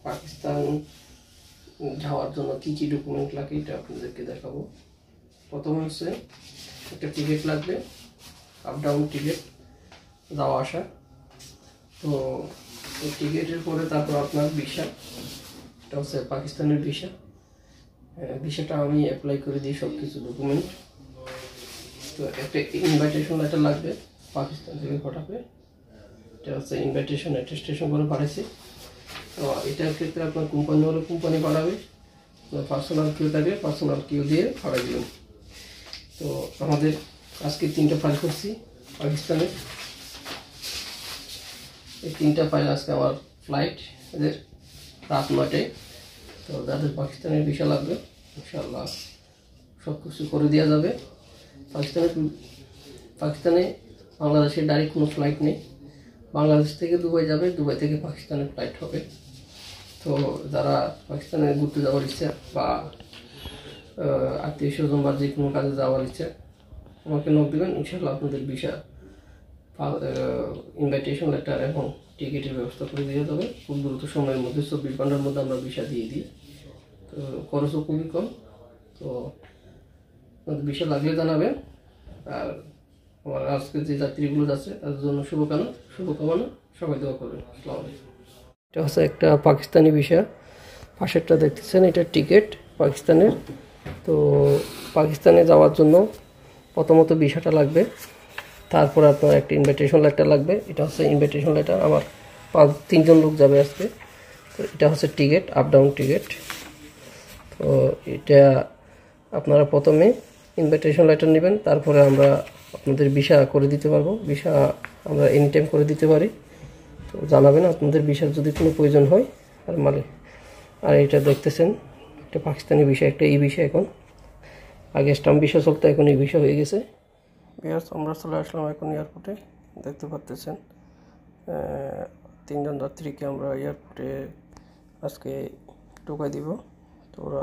পাকিস্তান যাওয়ার জন্য কী কী ডকুমেন্ট লাগে এটা আপনাদেরকে দেখাবো। প্রথমে হচ্ছে একটা টিকিট লাগবে, আপ ডাউন টিকিট, যাওয়া আসা। তো এই টিকিটের পরে তারপর আপনার ভিসা, এটা হচ্ছে পাকিস্তানের ভিসা। ভিসাটা আমি অ্যাপ্লাই করে দিই, সব কিছু ডকুমেন্ট। তো একটা ইনভাইটেশন লেটার লাগবে পাকিস্তান থেকে পাঠাবে, এটা হচ্ছে ইনভাইটেশন অ্যাটেস্টেশন করে পাঠাইছি। তো এটার ক্ষেত্রে আপনার কোম্পানি হলে কোম্পানি পাঠাবে, পার্সোনাল কিউ থাকে পার্সোনাল কিউ দিয়ে পাঠাই দেবেন। তো আমাদের আজকে 3টা ফাইল করছি পাকিস্তানে। এই 3টা ফাইল আজকে আমার ফ্লাইট এদের রাত 9টায়। তো যাদের পাকিস্তানের ভিসা লাগবে ইনশাআল্লাহ সব কিছু করে দেওয়া যাবে। পাকিস্তানে বাংলাদেশের ডাইরেক্ট কোনো ফ্লাইট নেই। বাংলাদেশ থেকে দুবাই যাবে, দুবাই থেকে পাকিস্তানের ফ্লাইট হবে। তো যারা পাকিস্তানে ঘুরতে যাওয়ার ইচ্ছা বা আত্মীয় স্বজন বা যে কোনো কাজে যাওয়ার ইচ্ছা আমাকে নক দেবেন, ইনশাআল্লাহ আপনাদের ভিসা, ইনভাইটেশন লেটার এবং টিকিটের ব্যবস্থা করে দিয়ে যাবে। খুব দ্রুত সময়ের মধ্যে 24 ঘন্টার মধ্যে আমরা ভিসা দিয়ে দিই। তো খরচও খুবই কম। তো আপনাদের ভিসা লাগলে জানাবেন। আর আমার আজকে যে যাত্রীগুলো যাচ্ছে তাদের জন্য শুভকামনা, সবাই দোয়া করবেন। আসসালামু আলাইকুম। এটা হচ্ছে একটা পাকিস্তানি ভিসা, পাশেরটা দেখতেছেন এটা টিকিট পাকিস্তানের। তো পাকিস্তানে যাওয়ার জন্য প্রথমত ভিসাটা লাগবে, তারপর আপনার একটা ইনভাইটেশন লেটার লাগবে। এটা হচ্ছে ইনভাইটেশন লেটার, আমার 3জন লোক যাবে আজকে। তো এটা হচ্ছে টিকিট, আপ ডাউন টিকিট। তো এটা আপনারা প্রথমে ইনভাইটেশন লেটার নেবেন, তারপরে আমরা আপনাদের ভিসা করে দিতে পারবো। ভিসা আমরা এনি টাইম করে দিতে পারি। তো জানাবেন আপনাদের ভিসার যদি কোনো প্রয়োজন হয়। আর এটা দেখতেছেন একটা পাকিস্তানি ভিসা, একটা এই ভিসা। এখন আগে স্টাম্প ভিসা চলতো, এখন এই ভিসা হয়ে গেছে। আমরা চলে আসলাম এখন এয়ারপোর্টে। দেখতে পাচ্ছেন 3জন যাত্রীকে আমরা এয়ারপোর্টে আজকে ঢোকাই দিব। তো ওরা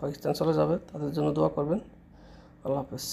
পাকিস্তান চলে যাবে, তাদের জন্য দোয়া করবেন। আল্লাহ হাফেজ।